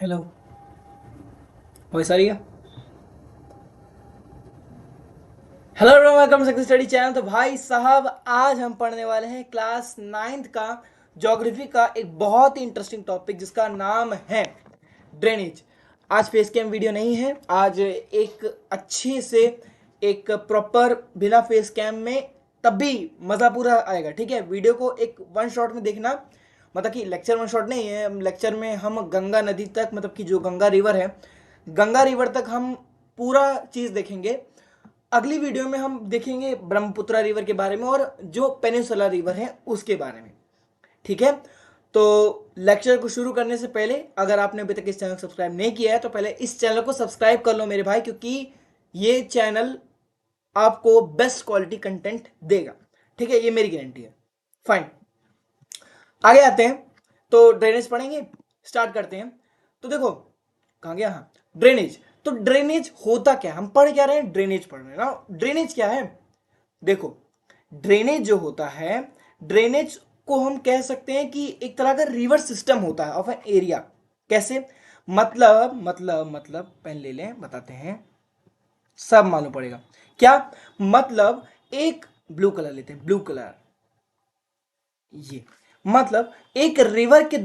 Hello. Voice आ रही है? Hello everyone, welcome to study channel. तो भाई साहब, आज हम पढ़ने वाले हैं क्लास नाइन्थ का ज्योग्राफी का एक बहुत ही इंटरेस्टिंग टॉपिक जिसका नाम है ड्रेनेज। आज फेस कैम वीडियो नहीं है, आज एक अच्छे से एक प्रॉपर बिना फेस कैम में, तब भी मज़ा पूरा आएगा। ठीक है, वीडियो को एक वन शॉट में देखना, मतलब कि लेक्चर वन शॉट नहीं है। लेक्चर में हम गंगा नदी तक, मतलब कि जो गंगा रिवर है, गंगा रिवर तक हम पूरा चीज़ देखेंगे। अगली वीडियो में हम देखेंगे ब्रह्मपुत्रा रिवर के बारे में और जो पेनिनसुला रिवर है उसके बारे में। ठीक है, तो लेक्चर को शुरू करने से पहले अगर आपने अभी तक इस चैनल को सब्सक्राइब नहीं किया है तो पहले इस चैनल को सब्सक्राइब कर लो मेरे भाई, क्योंकि ये चैनल आपको बेस्ट क्वालिटी कंटेंट देगा। ठीक है, ये मेरी गारंटी है। फाइन, आगे आते हैं। तो ड्रेनेज पढ़ेंगे, स्टार्ट करते हैं। तो देखो, कहाँ गया? हाँ, ड्रेनेज। तो ड्रेनेज होता क्या है? हम पढ़ क्या रहे हैं? ड्रेनेज पढ़ रहे हैं ना। ड्रेनेज क्या है? देखो, ड्रेनेज जो होता है, ड्रेनेज को हम कह सकते हैं कि एक तरह का रिवर सिस्टम होता है ऑफ एन एरिया। कैसे? मतलब पेन ले लें, बताते हैं, सब मालूम पड़ेगा। क्या मतलब? एक ब्लू कलर लेते हैं, ब्लू कलर। ये मतलब एक रिवर के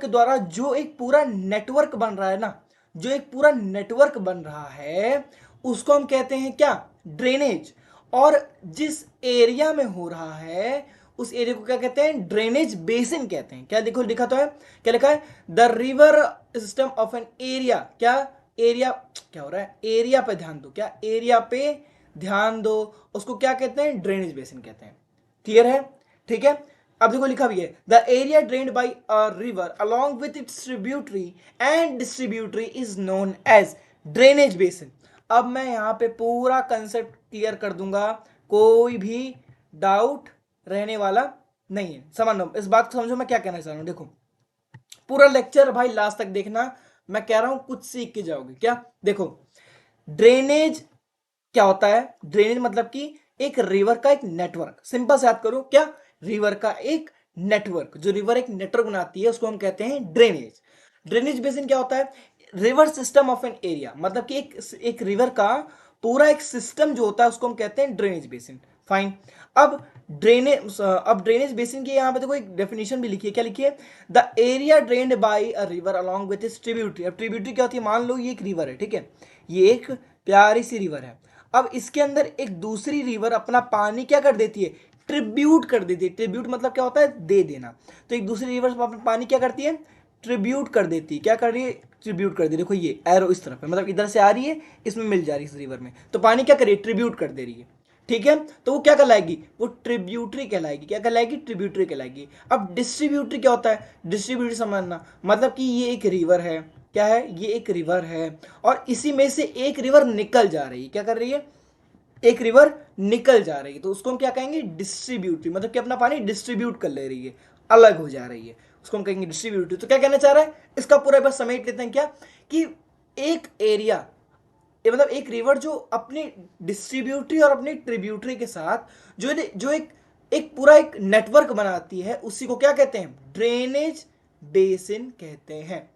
द्वारा जो एक पूरा नेटवर्क बन रहा है ना, जो एक पूरा नेटवर्क बन रहा है उसको हम कहते हैं क्या? ड्रेनेज। और जिस एरिया में हो रहा है उस एरिया को क्या कहते हैं? ड्रेनेज बेसिन कहते हैं। क्या देखो, लिखा तो है, क्या लिखा है? The river system of an area. क्या एरिया? क्या हो रहा है? एरिया पे ध्यान दो। क्या एरिया पे ध्यान दो, उसको क्या कहते हैं? ड्रेनेज बेसिन कहते हैं। क्लियर है? ठीक है, अब देखो लिखा भी है, the area drained by a river along with its tributary and distributary is known as drainage basin. अब मैं यहां पे पूरा कंसेप्ट क्लियर कर दूंगा, कोई भी डाउट रहने वाला नहीं है। समझ लो, इस बात को समझो मैं क्या कहना चाह रहा हूं। देखो, पूरा लेक्चर भाई लास्ट तक देखना, मैं कह रहा हूं कुछ सीख के जाओगे। क्या? देखो, ड्रेनेज क्या होता है? ड्रेनेज मतलब कि एक रिवर का एक नेटवर्क। सिंपल से याद करो, क्या? रिवर का एक नेटवर्क, जो रिवर एक नेटवर्क बनाती है उसको हम कहते हैं ड्रेनेज। ड्रेनेज बेसिन क्या होता है? River system of an area, मतलब कि एक रिवर का पूरा एक सिस्टम जो होता है उसको हम कहते हैं ड्रेनेज बेसिन। फाइन। अब ड्रेनेज बेसिन की यहाँ पे देखो एक डेफिनेशन भी लिखी है। क्या लिखी है? The area drained by a river along with its tributary. अब ट्रिब्यूटरी क्या होती है? मान लो ये एक रिवर है, ठीक है, ये एक प्यारी सी रिवर है। अब इसके अंदर एक दूसरी रिवर अपना पानी क्या कर देती है? ट्रिब्यूट कर देती है। ट्रिब्यूट मतलब क्या होता है? दे देना। तो एक दूसरी रिवर अपना पानी क्या करती है? ट्रिब्यूट कर देती है। क्या कर रही है? ट्रिब्यूट कर दे रही है। देखो ये एरो इस तरफ है, मतलब इधर से आ रही है, इसमें मिल जा रही है इस रिवर में, तो पानी क्या कर रही है? ट्रिब्यूट कर दे रही है। ठीक है, तो वो क्या कहलाएगी? वो ट्रिब्यूटरी कहलाएगी। क्या कहलाएगी? ट्रिब्यूटरी कहलाएगी। अब डिस्ट्रीब्यूटरी क्या होता है? डिस्ट्रीब्यूटरी समझना, मतलब कि ये एक रिवर है। क्या है? ये एक रिवर है और इसी में से एक रिवर निकल जा रही है। क्या कर रही है? एक रिवर निकल जा रही है, तो उसको हम क्या कहेंगे? डिस्ट्रीब्यूटरी, मतलब कि अपना पानी डिस्ट्रीब्यूट कर ले रही है, अलग हो जा रही है, उसको हम कहेंगे डिस्ट्रीब्यूटरी। तो क्या कहना चाह रहा है? इसका पूरा बस समेट लेते हैं। क्या कि एक एरिया, ये मतलब एक रिवर जो अपनी डिस्ट्रीब्यूटरी और अपनी ट्रिब्यूटरी के साथ जो जो एक एक पूरा एक नेटवर्क बनाती है, उसी को क्या कहते हैं? ड्रेनेज बेसिन कहते हैं।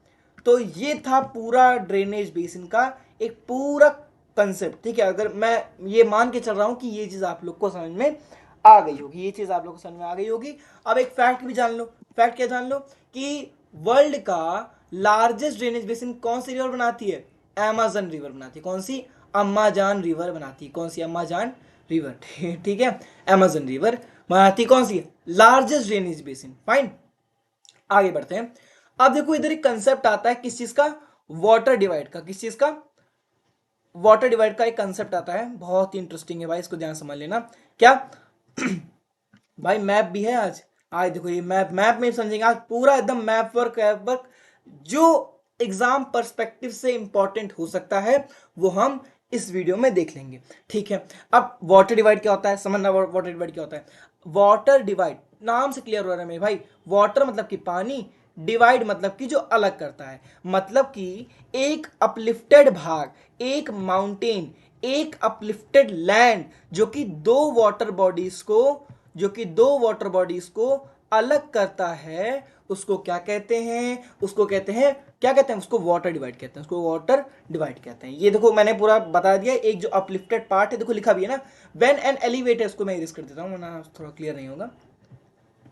तो ये था पूरा ड्रेनेज बेसिन का एक पूरा कंसेप्ट। ठीक है, अगर मैं ये मान के चल रहा हूं कि ये चीज आप लोग को समझ में आ गई होगी, ये चीज आप लोग को समझ में आ गई होगी। अब एक फैक्ट भी जान लो। फैक्ट क्या जान लो? कि वर्ल्ड का लार्जेस्ट ड्रेनेज बेसिन कौन सी रिवर बनाती है? अमेजन रिवर बनाती है। कौन सी? अम्माजान रिवर बनाती है। कौन सी? अम्माजान रिवर। ठीक है, अमेजन रिवर बनाती कौन सी? Largest drainage basin. फाइन, आगे बढ़ते हैं। अब देखो, इधर एक कंसेप्ट आता है, किस चीज का? वाटर डिवाइड का। किस चीज का? वाटर डिवाइड का एक कंसेप्ट आता है, बहुत ही इंटरेस्टिंग है भाई, इसको ध्यान समझ लेना। क्या? भाई मैप भी है आज। आज देखो ये मैप, मैप में समझेंगे आज पूरा एकदम मैप वर्क जो एग्जाम पर्सपेक्टिव से इंपॉर्टेंट हो सकता है वो हम इस वीडियो में देख लेंगे। ठीक है, अब वाटर डिवाइड क्या होता है समझना। वाटर डिवाइड क्या होता है? वाटर डिवाइड नाम से क्लियर हो रहा है मेरे भाई। वाटर मतलब कि पानी, डिवाइड मतलब कि जो अलग करता है, मतलब कि एक अपलिफ्टेड भाग, एक माउंटेन, एक अपलिफ्टेड लैंड जो कि दो वाटर बॉडीज को अलग करता है उसको क्या कहते हैं, उसको कहते हैं, क्या कहते हैं उसको, वाटर डिवाइड कहते हैं, उसको वाटर डिवाइड कहते हैं। ये देखो मैंने पूरा बता दिया। एक जो अपलिफ्टेड पार्ट है देखो लिखा भी है ना, व्हेन एन एलिवेटर, इसको मैं इरेज कर देता हूँ वरना थोड़ा क्लियर नहीं होगा।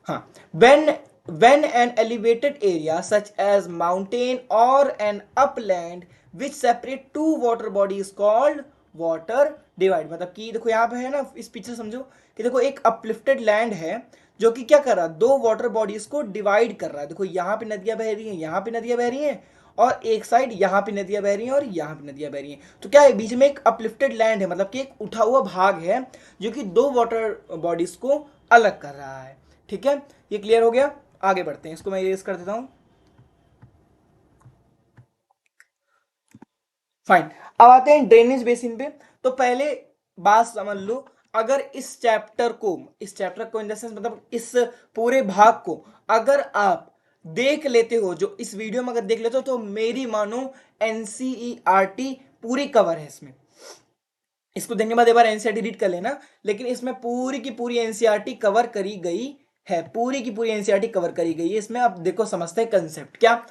हाँ, when an elevated area such as mountain or an upland which separate two water body is called water divide। मतलब कि देखो यहाँ पे है ना, इस पिक्चर समझो कि देखो एक अपलिफ्टेड लैंड है जो कि क्या कर रहा है, दो वाटर बॉडीज को डिवाइड कर रहा है। देखो यहाँ पे नदियां बह रही हैं, यहाँ पे नदियां बह रही हैं, और एक साइड यहाँ पे नदियां बह रही हैं और यहाँ पे नदियां बह रही हैं। तो क्या है, बीच में एक अपलिफ्टेड लैंड है, मतलब कि एक उठा हुआ भाग है जो कि दो वाटर बॉडीज को अलग कर रहा है। ठीक है, ये क्लियर हो गया। आगे बढ़ते हैं, इसको मैं इरेज कर देता हूं। फाइन, अब आते हैं ड्रेनेज बेसिन पे। तो पहले बात समझ लो, अगर इस चैप्टर को इन द सेंस मतलब इस पूरे भाग को अगर आप देख लेते हो, जो इस वीडियो में अगर देख लेते हो, तो मेरी मानो एनसीईआरटी पूरी कवर है इसमें। इसको देखने के बाद एक बार एनसीईआरटी रीड कर लेना, लेकिन इसमें पूरी की पूरी एनसीईआरटी कवर करी गई है, पूरी की पूरी एनसीईआरटी कवर करी गई है इसमें। अब देखो समझते हैं कंसेप्ट क्या।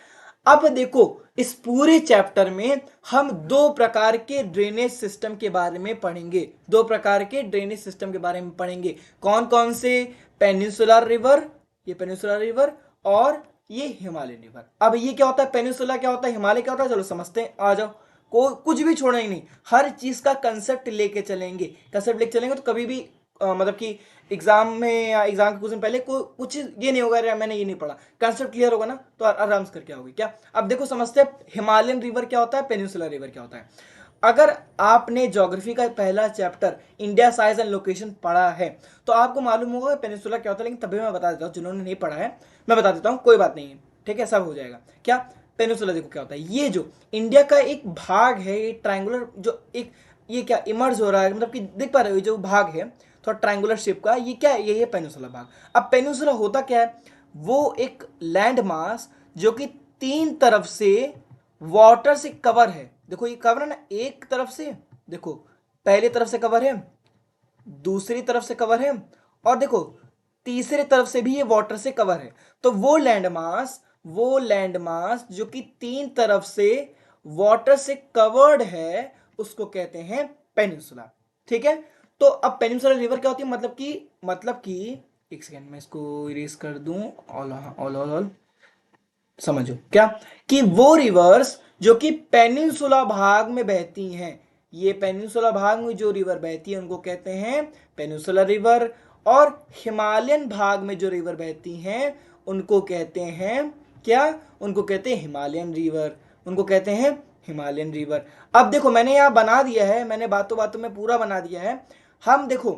अब देखो इस पूरे चैप्टर में हम दो प्रकार के ड्रेनेज सिस्टम के बारे में पढ़ेंगे, दो प्रकार के ड्रेनेज सिस्टम के बारे में पढ़ेंगे। कौन कौन से, पेनिनसुलर रिवर, ये पेनिनसुलर रिवर और ये हिमालयन रिवर। अब ये क्या होता है, पेनिनसुला क्या होता है, हिमालय क्या होता है, चलो समझते हैं, आ जाओ। को कुछ भी छोड़ना ही नहीं, हर चीज का कंसेप्ट लेके चलेंगे, कंसेप्ट लेके चलेंगे, तो कभी भी मतलब कि एग्जाम में या एग्जाम के कुछ दिन पहले को कुछ ये नहीं होगा, मैंने ये नहीं पढ़ा, कंसेप्ट क्लियर होगा ना तो आराम से करके आओगे क्या। अब देखो समझते हैं हिमालयन रिवर क्या होता है, पेनिनसुलर रिवर क्या होता है। अगर आपने ज्योग्राफी का पहला chapter India size and location पढ़ा है तो आपको मालूम होगा पेनिनसुला क्या होता है, लेकिन तभी मैं बता देता हूँ, जिन्होंने नहीं पढ़ा है मैं बता देता हूँ, कोई बात नहीं है, ठीक है, सब हो जाएगा। क्या पेनिनसुला देखो क्या होता है, ये जो इंडिया का एक भाग है, ये ट्रायंगुलर जो एक ये क्या इमर्ज हो रहा है, मतलब कि देख पा रहे हो जो भाग है थोड़ा ट्रायंगुलर शेप का, ये क्या है, ये पेनिनसुला भाग। अब पेनिनसुला होता क्या है, वो एक लैंड मास जो कि तीन तरफ से वाटर से कवर है। देखो ये कवर है ना, एक तरफ से देखो, पहले तरफ से कवर है, दूसरी तरफ से कवर है, और देखो तीसरे तरफ से भी ये वाटर से कवर है। तो वो लैंड मास जो कि तीन तरफ से वाटर से कवर्ड है उसको कहते हैं पेनिनसुला। ठीक है, तो अब पेनिनसुला रिवर क्या होती है, मतलब कि एक सेकेंड मैं इसको इरेज कर दूं, ऑल ऑल ऑल ऑल समझो क्या, कि वो रिवर्स जो कि पेनिनसुला भाग में बहती हैं, ये पेनिनसुला भाग में जो रिवर बहती है उनको कहते हैं पेनिनसुला रिवर, और हिमालयन भाग में जो रिवर बहती हैं उनको कहते हैं क्या, उनको कहते हैं हिमालयन रिवर, उनको कहते हैं हिमालयन रिवर। अब देखो मैंने यहाँ बना दिया है, मैंने बातों बातों में पूरा बना दिया है। हम देखो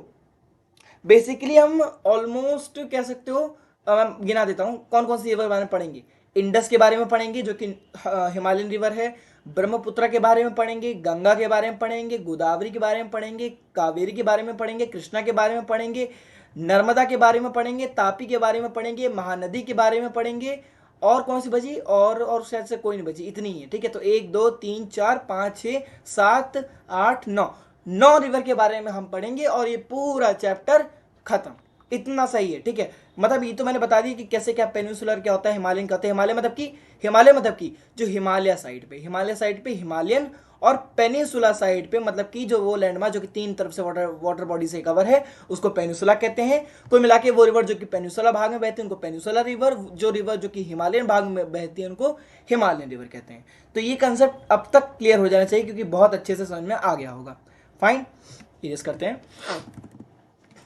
बेसिकली हम ऑलमोस्ट कह सकते हो, गिना देता हूं कौन कौन सी रिवर बारे में पढ़ेंगे। इंडस के बारे में पढ़ेंगे जो कि हिमालयन रिवर है, ब्रह्मपुत्र के बारे में पढ़ेंगे, गंगा के बारे में पढ़ेंगे, गोदावरी के बारे में पढ़ेंगे, कावेरी के बारे में पढ़ेंगे, कृष्णा के बारे में पढ़ेंगे, नर्मदा के बारे में पढ़ेंगे, तापी के बारे में पढ़ेंगे, महानदी के बारे में पढ़ेंगे, और कौन सी बची, और शायद से कोई नहीं बची, इतनी ही है। ठीक है, तो एक दो तीन चार पाँच छः सात आठ नौ, 9 रिवर के बारे में हम पढ़ेंगे और ये पूरा चैप्टर खत्म। इतना सही है, ठीक है। मतलब ये तो मैंने बता दिया कि कैसे क्या पेनिनसुलर क्या होता है, हिमालयन क्या होता है। हिमालय मतलब कि जो हिमालय साइड पे हिमालयन, और पेनिनसुला साइड पे मतलब कि जो वो लैंडमार्क जो कि तीन तरफ से वाटर बॉडी से कवर है उसको पेनिनसुला कहते हैं। कुल मिला के वो रिवर जो कि पेनिनसुला भाग में बहती है उनको पेनिनसुला रिवर, जो रिवर जो कि हिमालयन भाग में बहती है उनको हिमालयन रिवर कहते हैं। तो ये कंसेप्ट अब तक क्लियर हो जाना चाहिए क्योंकि बहुत अच्छे से समझ में आ गया होगा। फाइन, इरेज करते हैं,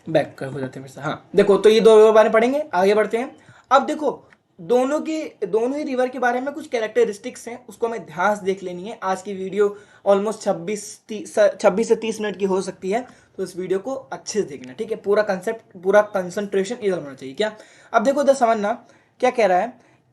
बैक कर हो जाते हैं फिर से। हाँ देखो, तो ये दो रिवर बारे में पढ़ेंगे, आगे बढ़ते हैं। अब देखो दोनों ही रिवर के बारे में कुछ कैरेक्टरिस्टिक्स हैं, उसको हमें ध्यान से देख लेनी है। आज की वीडियो ऑलमोस्ट 26 से 30 मिनट की हो सकती है, तो इस वीडियो को अच्छे से देखना, ठीक है। पूरा कंसेप्ट, पूरा कंसंट्रेशन इधर होना चाहिए क्या। अब देखो इधर समझना क्या कह रहा है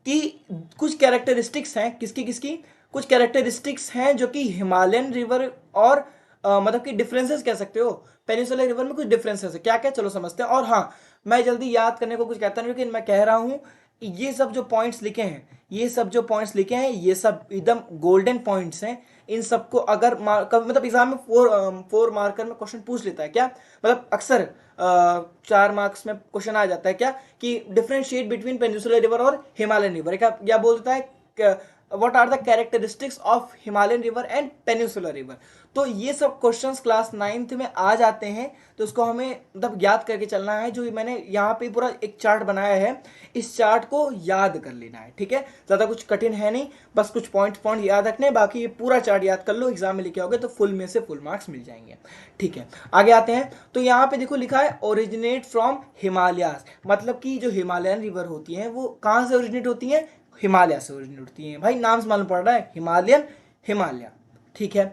कि कुछ कैरेक्टरिस्टिक्स हैं, किसकी कुछ कैरेक्टरिस्टिक्स हैं जो कि हिमालयन रिवर और मतलब कि डिफरेंसेस कह सकते हो, पेनिनसुलर रिवर में कुछ डिफरेंसेस है। क्या क्या, चलो समझते हैं। और हाँ, मैं जल्दी याद करने को कुछ कहता नहीं, लेकिन मैं कह रहा हूँ ये सब जो पॉइंट्स लिखे हैं, ये सब जो पॉइंट्स लिखे हैं, ये सब एकदम गोल्डन पॉइंट्स हैं। इन सबको अगर मतलब एग्जाम में 4 मार्कर में क्वेश्चन पूछ लेता है क्या, मतलब अक्सर 4 मार्क्स में क्वेश्चन आ जाता है क्या कि डिफरेंशिएट बिटवीन पेनिनसुलर रिवर और हिमालयन रिवर, क्या बोल देता है, what are the characteristics of Himalayan river and peninsular river. तो ये सब क्वेश्चंस क्लास 9th में आ जाते हैं, तो उसको हमें मतलब याद करके चलना है। जो मैंने यहाँ पे पूरा एक चार्ट बनाया है, इस चार्ट को याद कर लेना है, ठीक है। ज़्यादा कुछ कठिन है नहीं, बस कुछ पॉइंट याद रखने, बाकी ये पूरा चार्ट याद कर लो, एग्जाम में लिखे होगे तो फुल में से फुल मार्क्स मिल जाएंगे, ठीक है। आगे आते हैं, तो यहाँ पे देखो लिखा है ओरिजिनेट फ्रॉम हिमालयाज, मतलब कि जो हिमालयन रिवर होती हैं वो कहाँ से ओरिजिनेट होती हैं, हिमालय से ओरिजिनेट होती हैं। भाई नाम से मालूम पड़ रहा है, हिमालयन, हिमालय, ठीक है।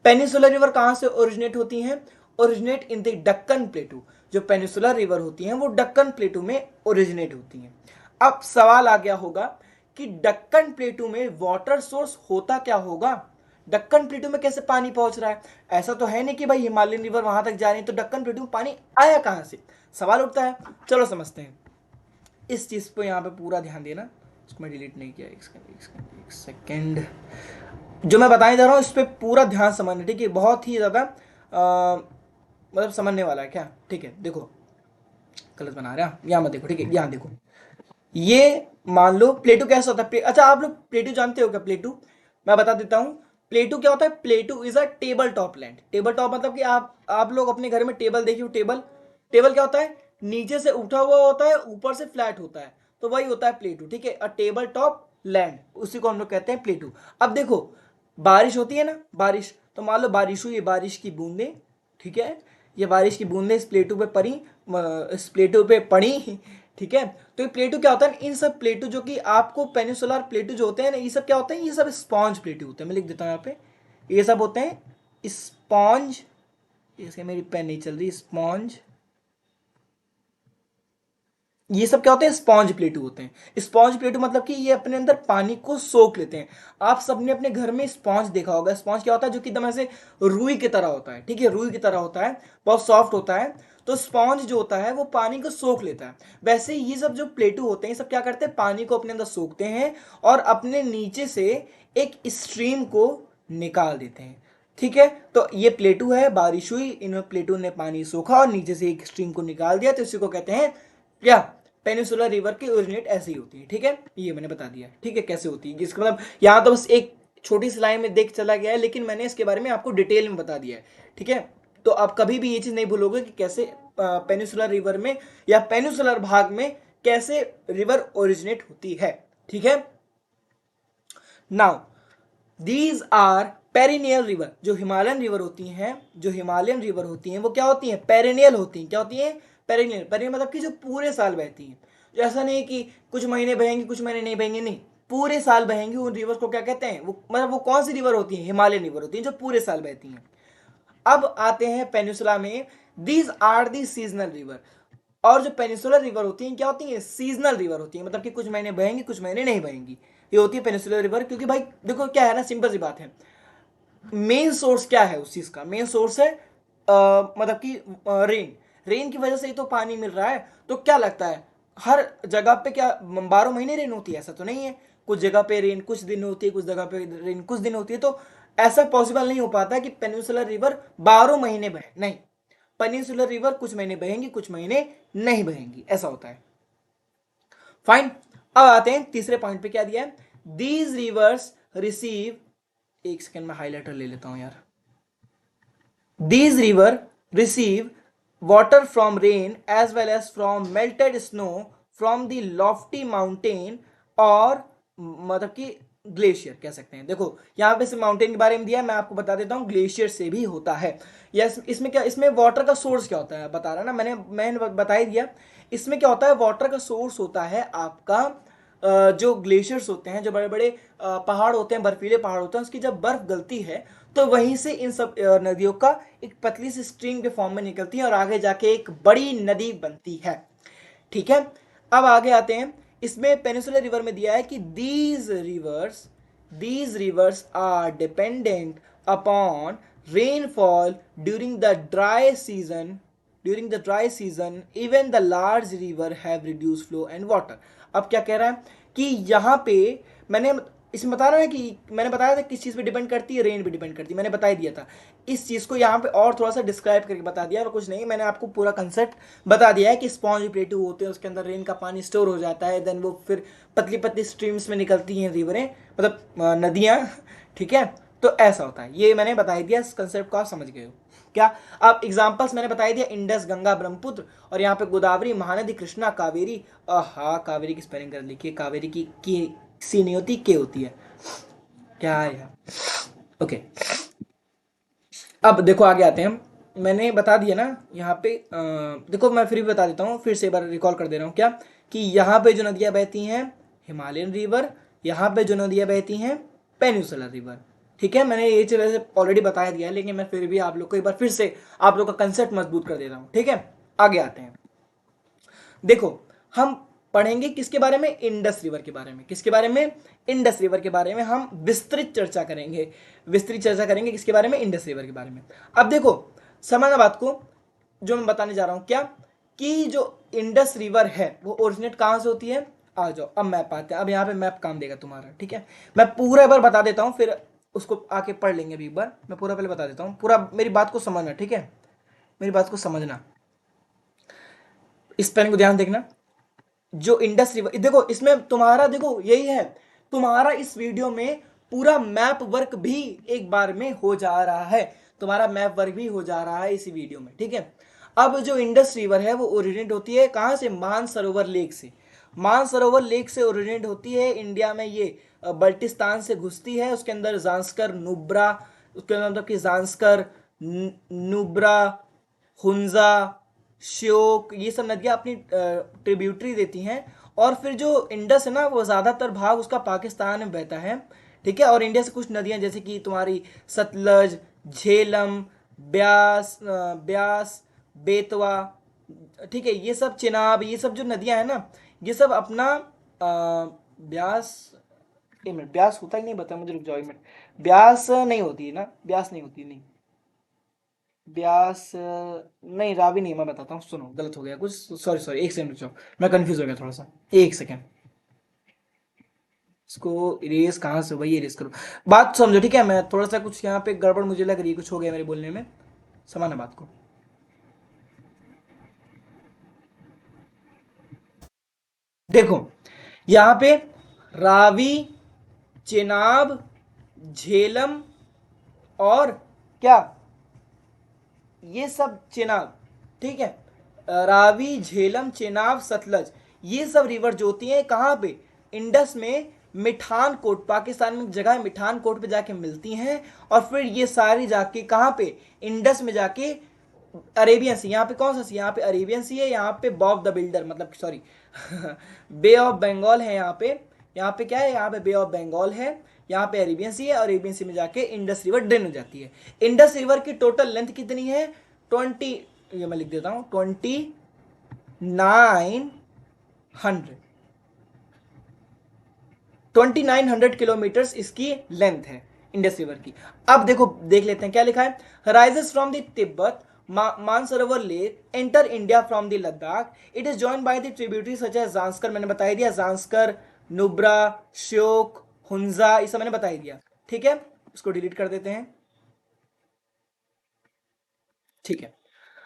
पेनिनसुलर रिवर कहाँ से ओरिजिनेट होती हैं, ओरिजिनेट इन द डक्कन प्लेटू। जो पेनिनसुलर रिवर होती हैं वो डक्कन प्लेटू में ओरिजिनेट होती हैं। अब सवाल आ गया होगा कि डक्कन प्लेटू में वाटर सोर्स होता क्या होगा, डक्कन प्लेटू में कैसे पानी पहुंच रहा है। ऐसा तो है नहीं कि भाई हिमालयन रिवर वहां तक जा रही है तो डक्कन प्लेटू में पानी आया कहां से, सवाल उठता है। चलो समझते हैं, इस चीज पे यहाँ पे पूरा ध्यान देना। इसको मैं डिलीट नहीं किया, एक सेकेंड। जो मैं बताने जा रहा हूँ इस पर पूरा ध्यान समझना, ठीक है। बहुत ही ज़्यादा मतलब समझने वाला है क्या, ठीक है। देखो गलत बना रहा है, यहाँ मत देखो, ठीक है। यहाँ देखो, ये मान लो प्लेटू कैसा होता है। अच्छा आप लोग प्लेटू जानते हो क्या, प्लेटू मैं बता देता हूँ। प्लेटू क्या होता है, प्लेटू is a table top land. Table top मतलब कि आप लोग अपने घर में टेबल देखिए, टेबल, टेबल क्या होता है, नीचे से उठा हुआ होता है, ऊपर से फ्लैट होता है, तो वही होता है प्लेटू, ठीक है। अ टेबल टॉप लैंड, उसी को हम लोग कहते हैं प्लेटू। अब देखो बारिश होती है ना, बारिश, तो मान लो बारिश हुई, बारिश की बूंदें, ठीक है, ये बारिश की बूंदें इस प्लेटू पे पड़ी, इस प्लेटू पे पड़ी, ठीक है। तो ये प्लेटू क्या होता है, इन सब प्लेटू जो कि आपको पेनिनसुलर प्लेटू जो होते हैं ना, ये सब क्या होते हैं, ये सब स्पॉन्ज प्लेटू होते हैं। मैं लिख देता हूँ यहाँ पे, ये सब होते हैं स्पॉन्ज, इसके मेरी पेन नहीं चल रही, स्पॉन्ज, ये सब क्या होते हैं, स्पॉन्ज प्लेटू होते हैं। स्पॉन्ज प्लेटू मतलब कि ये अपने अंदर पानी को सोख लेते हैं। आप सबने अपने घर में स्पॉन्ज देखा होगा। स्पॉन्ज क्या होता है, जो कि एकदम ऐसे रुई की तरह होता है, ठीक है, रुई की तरह होता है, बहुत सॉफ्ट होता है। तो स्पॉन्ज जो होता है वो पानी को सोख लेता है। वैसे ये सब जो प्लेटू होते हैं, ये सब क्या करते हैं, पानी को अपने अंदर सोखते हैं और अपने नीचे से एक स्ट्रीम को निकाल देते हैं, ठीक है। तो ये प्लेटू है, बारिश हुई, इन प्लेटू ने पानी सोखा और नीचे से एक स्ट्रीम को निकाल दिया, तो इसी को कहते हैं क्या, पेनिनसुलर रिवर की ओरिजिनेट ऐसे ही होती है, ठीक है। ये मैंने बता दिया, ठीक है, कैसे होती है। जिसका मतलब यहाँ तो बस एक छोटी सी लाइन में देख चला गया है, लेकिन मैंने इसके बारे में आपको डिटेल में बता दिया है, ठीक है। तो आप कभी भी ये चीज नहीं भूलोगे कि कैसे पेनिनसुलर रिवर में या पेनिनसुलर भाग में कैसे रिवर ओरिजिनेट होती है, ठीक है। Now these are perennial river. जो हिमालयन रिवर होती हैं, जो हिमालयन रिवर होती हैं वो क्या होती हैं, पेरिनियल होती हैं। क्या होती हैं, पेरिनियल। पेरिनियल मतलब कि जो पूरे साल बहती हैं। जो ऐसा नहीं कि कुछ महीने बहेंगी कुछ महीने नहीं बहेंगी, नहीं, पूरे साल बहेंगी। उन रिवर्स को क्या कहते हैं, वो मतलब वो कौन सी रिवर होती है, हिमालयन रिवर होती है जो पूरे साल बहती हैं। अब आते हैं पेनिनसुला में, these are the seasonal river. और जो पेनिनसुलर रिवर होती हैं क्या होती हैं, सीजनल रिवर होती हैं, मतलब कि कुछ महीने बहेंगी कुछ महीने नहीं बहेंगी, ये होती है पेनिनसुलर रिवर। क्योंकि भाई देखो क्या है ना, सिंपल सी बात है, मेन सोर्स क्या है उस चीज का, मेन सोर्स है मतलब कि रेन, रेन की वजह से ही तो पानी मिल रहा है। तो क्या लगता है, हर जगह पे क्या 12 महीने रेन होती है, ऐसा तो नहीं है। कुछ जगह पे रेन कुछ दिन होती है, कुछ जगह पे रेन कुछ दिन होती है। तो ऐसा पॉसिबल नहीं हो पाता कि पेनिनसुलर रिवर 12 महीने बहे, नहीं, पेनिनसुलर रिवर कुछ महीने बहेंगी कुछ महीने नहीं बहेंगी, ऐसा होता है। फाइन। अब आते हैं तीसरे पॉइंट पे, क्या दिया है, दीज रिवर्स रिसीव, एक सेकेंड में हाईलाइटर ले लेता हूं यार। These rivers receive water from rain as well as from melted snow from the lofty mountain और मतलब कि ग्लेशियर कह सकते हैं। देखो यहाँ पे से माउंटेन के बारे में दिया है, मैं आपको बता देता हूँ ग्लेशियर से भी होता है। यस, इसमें क्या, इसमें वाटर का सोर्स क्या होता है बता रहा ना, मैंने बता ही दिया। इसमें क्या होता है, वाटर का सोर्स होता है आपका जो ग्लेशियर्स होते हैं, जो बड़े बड़े पहाड़ होते हैं, बर्फीले पहाड़ होते हैं, उसकी जब बर्फ गलती है तो वहीं से इन सब नदियों का एक पतली सी स्ट्रीम के फॉर्म में निकलती है और आगे जाके एक बड़ी नदी बनती है, ठीक है। अब आगे आते हैं, इसमें पेनिनसुलर रिवर में दिया है कि these rivers are dependent upon rainfall during the dry season, even the large river have reduced flow and water। अब क्या कह रहा है कि यहाँ पे मैंने इसमें बता रहा है कि मैंने बताया था किस चीज़ पे डिपेंड करती है, रेन पे डिपेंड करती है, मैंने बता ही दिया था। इस चीज़ को यहाँ पे और थोड़ा सा डिस्क्राइब करके बता दिया, और कुछ नहीं, मैंने आपको पूरा कंसेप्ट बता दिया है कि स्पॉन्ज प्लेटू होते हैं, उसके अंदर रेन का पानी स्टोर हो जाता है, देन वो फिर पतली पतली स्ट्रीम्स में निकलती हैं, रिवरें मतलब नदियाँ, ठीक है। तो ऐसा होता है, ये मैंने बता ही दिया, इस कंसेप्ट को आप समझ गए हो क्या। अब एग्जांपल्स मैंने बता दिया, इंडस, गंगा, ब्रह्मपुत्र, और यहाँ पे गोदावरी, महानदी, कृष्णा, कावेरी। हाँ, कावेरी की स्पेलिंग कर लिखिए, कावेरी की सी नहीं होती, के होती है, क्या है यार। ओके, अब देखो आगे आते हैं हम। मैंने बता दिया ना यहाँ पे, देखो मैं फिर भी बता देता हूँ, फिर से एक बार रिकॉल कर दे रहा हूँ क्या, कि यहाँ पे जो नदियाँ बहती हैं हिमालयन रिवर, यहाँ पे जो नदियाँ बहती हैं पेनिनसुलर रिवर, ठीक है। मैंने ये चीज़ वैसे ऑलरेडी बता दिया है, लेकिन मैं फिर भी आप लोग को एक बार फिर से आप लोग का कंसेप्ट मजबूत कर दे रहा हूँ, ठीक है। आगे आते हैं, देखो हम पढ़ेंगे किसके बारे में, इंडस रिवर के बारे में। किसके बारे में, इंडस रिवर के बारे में हम विस्तृत चर्चा करेंगे, विस्तृत चर्चा करेंगे किसके बारे में, इंडस रिवर के बारे में। अब देखो समझना बात को, जो मैं बताने जा रहा हूं क्या, कि जो इंडस रिवर है वो ओरिजिनेट कहां से होती है। आ जाओ, अब मैप आते हैं, अब यहाँ पे मैप काम देगा तुम्हारा, ठीक है। मैं पूरा एक बार बता देता हूँ, फिर उसको आके पढ़ लेंगे अभी एक बार, मैं पूरा पहले बता देता हूँ, पूरा मेरी बात को समझना, ठीक है, मेरी बात को समझना, इस पेन को ध्यान देखना। जो इंडस रिवर, देखो इसमें तुम्हारा, देखो यही है, तुम्हारा इस वीडियो में पूरा मैप वर्क भी एक बार में हो जा रहा है, तुम्हारा मैप वर्क भी हो जा रहा है इसी वीडियो में, ठीक है। अब जो इंडस रिवर है वो ओरिजिनेट होती है कहां से, मानसरोवर लेक से। मानसरोवर लेक से ओरिजिनेट होती है इंडिया में, ये बल्टिस्तान से घुसती है, उसके अंदर जांस्कर, नुब्रा, उसके अंदर मतलब कि जांस्कर, नुब्रा, हुंजा, श्योक, ये सब नदियां अपनी ट्रिब्यूटरी देती हैं। और फिर जो इंडस है ना, वो ज़्यादातर भाग उसका पाकिस्तान में बहता है, ठीक है। और इंडिया से कुछ नदियां जैसे कि तुम्हारी सतलज, झेलम, ब्यास, बेतवा, ठीक है, ये सब, चिनाब, ये सब जो नदियां हैं ना, ये सब अपना ब्यास, एक मिनट, ब्यास होता ही नहीं, बता मुझे, रुक जाओ एक मिनट, ब्यास नहीं होती है ना, ब्यास नहीं होती, नहीं, ब्यास नहीं, रावी नहीं, मैं बताता हूँ, सुनो गलत हो गया कुछ, सॉरी सॉरी, एक सेकंड रुक जाओ, मैं कंफ्यूज हो गया थोड़ा सा, एक सेकंड, इसको इरेज कहाँ से, वही इरेज करो, बात समझो, ठीक है। मैं थोड़ा सा कुछ यहाँ पे गड़बड़ मुझे लग रही है, कुछ हो गया मेरे बोलने में, समझना बात को। देखो यहाँ पे रावी, चेनाब, झेलम, और क्या, ये सब चेनाब, ठीक है। रावी, झेलम, चेनाब, सतलज, ये सब रिवर जो होती हैं कहाँ पे, इंडस में मिठान कोट, पाकिस्तान में जगह है मिठान कोट पे जाके मिलती हैं। और फिर ये सारी जाके कहाँ पे, इंडस में जाके अरेबियन सी, यहाँ पे कौन सा सी, यहाँ पे अरेबियन सी है, यहाँ पे बॉब द बिल्डर, मतलब सॉरी बे ऑफ बंगाल है यहाँ पे क्या है, यहाँ पे बे ऑफ बंगाल है, यहाँ पे अरेबियन सी है, अरेबियन सी में जाके इंडस रिवर ड्रेन हो जाती है। इंडस रिवर की टोटल लेंथ कितनी है, 20, ये मैं लिख देता हूँ, 2900 किलोमीटर्स इसकी लेंथ है इंडस रिवर की। अब देखो देख लेते हैं क्या लिखा है, rises from the Tibet Mansarovar lake, enter India from the Ladakh, it is joined by the tributary such as Zanskar, मैंने बता दिया, जांस्कर, नुब्रा, श्योक, हुंजा, ये सब मैंने बता दिया, ठीक है। इसको डिलीट कर देते हैं, ठीक है।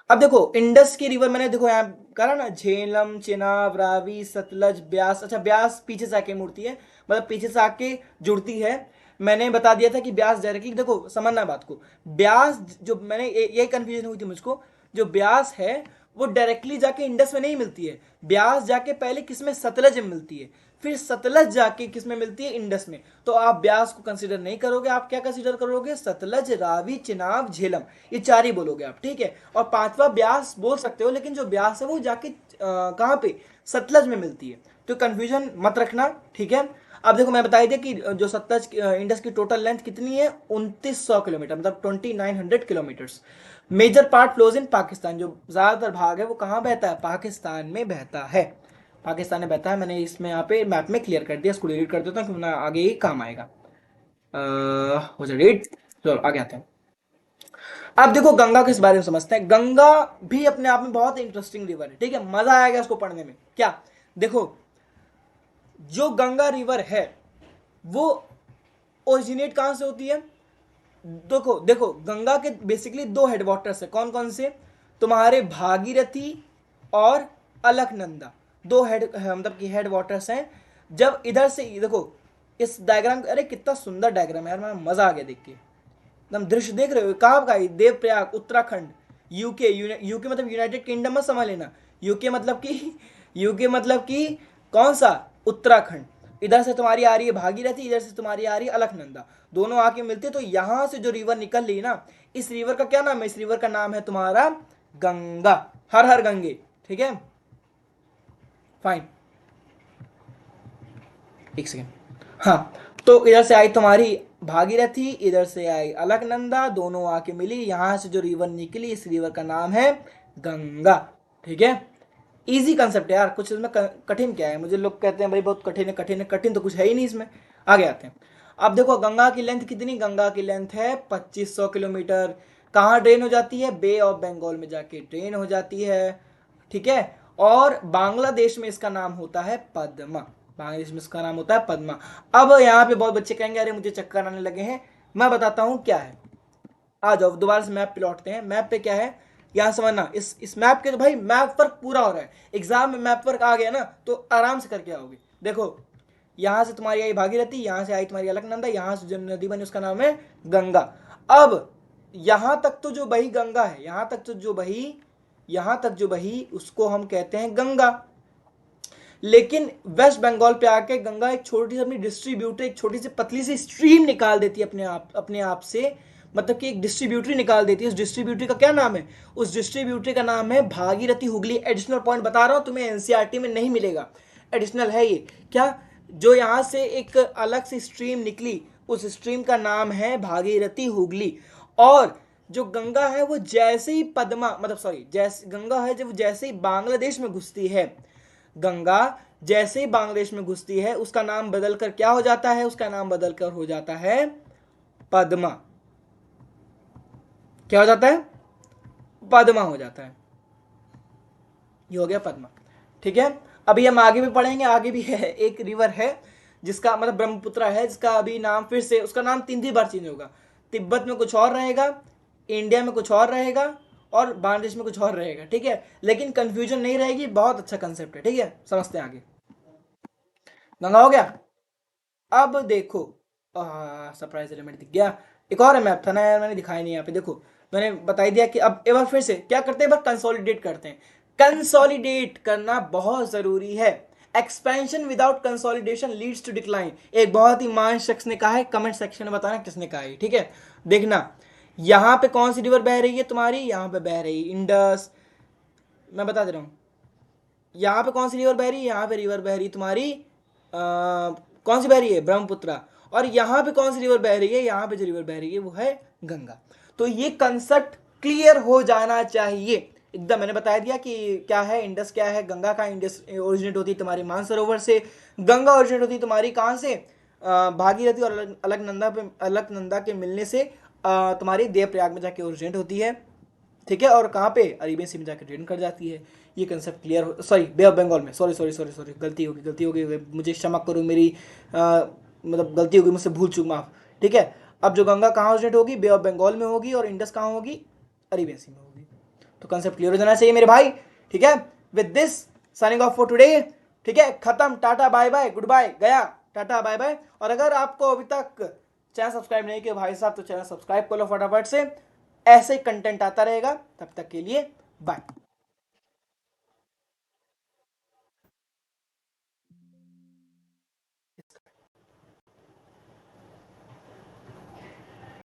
अब देखो इंडस की रिवर मैंने देखो यहाँ करा ना, झेलम, चेनाब, रावी, सतलज, ब्यास, अच्छा ब्यास पीछे से आके मुड़ती है, मतलब पीछे से आके जुड़ती है। मैंने बता दिया था कि ब्यास डायरेक्टली, देखो समझना बात को, ब्यास जो मैंने ये कंफ्यूजन हुई थी मुझको, जो ब्यास है वो डायरेक्टली जाके इंडस में नहीं मिलती है, ब्यास जाके पहले किसमें, सतलज में मिलती है, फिर सतलज जाके किसमें मिलती है, इंडस में। तो आप ब्यास को कंसीडर नहीं करोगे, आप क्या कंसीडर करोगे, सतलज, रावी, चिनाब, झेलम, ये चार ही बोलोगे आप, ठीक है। और पांचवा ब्यास बोल सकते हो, लेकिन जो ब्यास है वो जाके कहाँ पे, सतलज में मिलती है, तो कंफ्यूजन मत रखना, ठीक है। अब देखो मैं बताई दिया कि जो सतलज इंडस की टोटल लेंथ कितनी है, 2900 किलोमीटर, मतलब 2900 kilometres. Major part flows in Pakistan, जो ज्यादातर भाग है वो कहाँ बहता है, पाकिस्तान में बहता है, पाकिस्तान में बहता है। मैंने इसमें यहाँ पे मैप में क्लियर कर दिया, इसको डिलीट कर देता हूँ क्योंकि आगे ही काम आएगा। हो जाए डिलीट, चलो आगे आते हैं। अब देखो गंगा किस बारे में समझते हैं, गंगा भी अपने आप में बहुत इंटरेस्टिंग रिवर है, ठीक है, मजा आएगा इसको पढ़ने में, क्या, देखो जो गंगा रिवर है वो ओरिजिनेट कहां से होती है? देखो देखो, गंगा के बेसिकली दो हेड वाटर्स है, कौन कौन से? तुम्हारे भागीरथी और अलकनंदा, दो हेड मतलब कि हेड वाटर्स हैं। जब इधर से देखो इस डायग्राम, अरे कितना सुंदर डायग्राम है यार, मैं मजा आ गया देख के, एकदम दृश्य देख रहे हो, कहाँ का? देवप्रयाग उत्तराखंड, यूके। यूके मतलब यूनाइटेड किंगडम मत समझ लेना, यूके मतलब कि कौन सा? उत्तराखंड। इधर से तुम्हारी आ रही है भागीरथी, इधर से तुम्हारी आ रही है अलकनंदा, दोनों आके मिलते, तो यहां से जो रिवर निकल रही ना, इस रिवर का क्या नाम है? इस रिवर का नाम है तुम्हारा गंगा। हर हर गंगे, ठीक है, फाइन। एक सेकेंड, हाँ, तो इधर से आई तुम्हारी भागीरथी, इधर से आई अलकनंदा, दोनों आके मिली, यहां से जो रिवर निकली, इस रिवर का नाम है गंगा, ठीक है। इजी कंसेप्ट है यार, कुछ इसमें कठिन क्या है? मुझे लोग कहते हैं भाई बहुत कठिन है, कठिन है, कठिन तो कुछ है ही नहीं इसमें। आगे आते हैं। अब देखो गंगा की लेंथ कितनी? गंगा की लेंथ है 2500 किलोमीटर। कहाँ ड्रेन हो जाती है? बे ऑफ बंगाल में जाके ड्रेन हो जाती है, ठीक है। और बांग्लादेश में इसका नाम होता है पद्मा, बांग्लादेश में इसका नाम होता है पद्मा। अब यहाँ पे बहुत बच्चे कहेंगे अरे मुझे चक्कर आने लगे हैं, मैं बताता हूँ क्या है। आ जाओ दोबारा से मैप पे लौटते हैं। मैप पे क्या है यहाँ समझना, इस मैप के, तो भाई मैप वर्क पूरा हो रहा है, एग्जाम में मैप वर्क आ गया ना तो आराम से करके आओगे। देखो यहां से तुम्हारी आई भागीरथी, यहां से आई तुम्हारी अलकनंदा, यहां से जो नदी बनी उसका नाम है गंगा। अब यहां तक तो जो बही गंगा है, यहां तक जो बही उसको हम कहते हैं गंगा। लेकिन वेस्ट बंगाल पे आके गंगा एक छोटी सी अपनी डिस्ट्रीब्यूटर, एक छोटी सी पतली सी स्ट्रीम निकाल देती है अपने आप से, मतलब कि एक डिस्ट्रीब्यूटरी निकाल देती है। उस डिस्ट्रीब्यूटरी का क्या नाम है? उस डिस्ट्रीब्यूटरी का नाम है भागीरथी हुगली। एडिशनल पॉइंट बता रहा हूं तुम्हें, एनसीईआरटी में नहीं मिलेगा, एडिशनल है ये। क्या? जो यहां से एक अलग से स्ट्रीम निकली, उस स्ट्रीम का नाम है भागीरथी हुगली। और जो गंगा है वो जैसे ही पद्मा, मतलब सॉरी, जैसे गंगा है जब जैसे ही बांग्लादेश में घुसती है, गंगा जैसे ही बांग्लादेश में घुसती है, उसका नाम बदलकर क्या हो जाता है? उसका नाम बदलकर हो जाता है पद्मा। क्या हो जाता है? पद्मा हो जाता है। ये हो गया पद्मा, ठीक है। अभी हम आगे भी पढ़ेंगे, आगे भी है एक रिवर है जिसका मतलब ब्रह्मपुत्र है, जिसका अभी नाम फिर से, उसका नाम 3 बार चेंज होगा। तिब्बत में कुछ और रहेगा, इंडिया में कुछ और रहेगा, और बांग्लादेश में कुछ और रहेगा, ठीक है। लेकिन कंफ्यूजन नहीं रहेगी, बहुत अच्छा कंसेप्ट है, ठीक है। समझते हैं आगे। गंगा हो गया। अब देखो सरप्राइज एलिमेंट दिख गया। एक और मैप था ना यार, मैंने दिखाया नहीं यहाँ पे, देखो मैंने बता ही दिया कि अब एक बार फिर से क्या करते हैं, एक बार कंसोलिडेट करते हैं। कंसोलिडेट करना बहुत जरूरी है। Expansion without consolidation leads to decline, एक बहुत ही महान शख्स ने कहा है, कमेंट सेक्शन में बताना किसने कहा है, ठीक है। देखना यहां पे कौन सी रिवर बह रही है तुम्हारी, यहां पे बह रही इंडस, मैं बता दे रहा हूं। यहाँ पे कौन सी रिवर बह रही है? यहाँ पे रिवर बह रही है तुम्हारी कौन सी बह रही है? ब्रह्मपुत्र। और यहाँ पे कौन सी रिवर बह रही है? यहाँ पे जो रिवर बह रही है वो है गंगा। तो ये कंसेप्ट क्लियर हो जाना चाहिए एकदम। मैंने बता दिया कि क्या है इंडस, क्या है गंगा। का इंडस ओरिजिनेट होती है तुम्हारी मानसरोवर से, गंगा ओरिजिनेट होती है तुम्हारी कहाँ से? भागीरथी और अलकनंदा के मिलने से तुम्हारी देवप्रयाग में जाके ओरिजिनेट होती है, ठीक है। और कहाँ पे? अरेबियन सी में जाकर ट्रेन कर जाती है। ये कंसेप्ट क्लियर हो, सॉरी बे ऑफ बंगाल में, सॉरी गलती हो गई, मुझे क्षमा करो, मेरी मतलब गलती हो गई मुझसे, भूल चूक माफ, ठीक है। अब जो गंगा कहाँ ओरिजिनेट होगी? बे ऑफ बंगाल में होगी, और इंडस कहाँ होगी? अरेबियन सी में होगी। तो कंसेप्ट क्लियर हो जाना चाहिए मेरे भाई, ठीक है। With this signing off for today, ठीक है, खत्म, tata bye bye, goodbye, गया, टाटा बाय बाय। और अगर आपको अभी तक चैनल सब्सक्राइब नहीं किया भाई साहब, तो चैनल सब्सक्राइब कर लो फटाफट से, ऐसे ही कंटेंट आता रहेगा। तब तक के लिए बाय।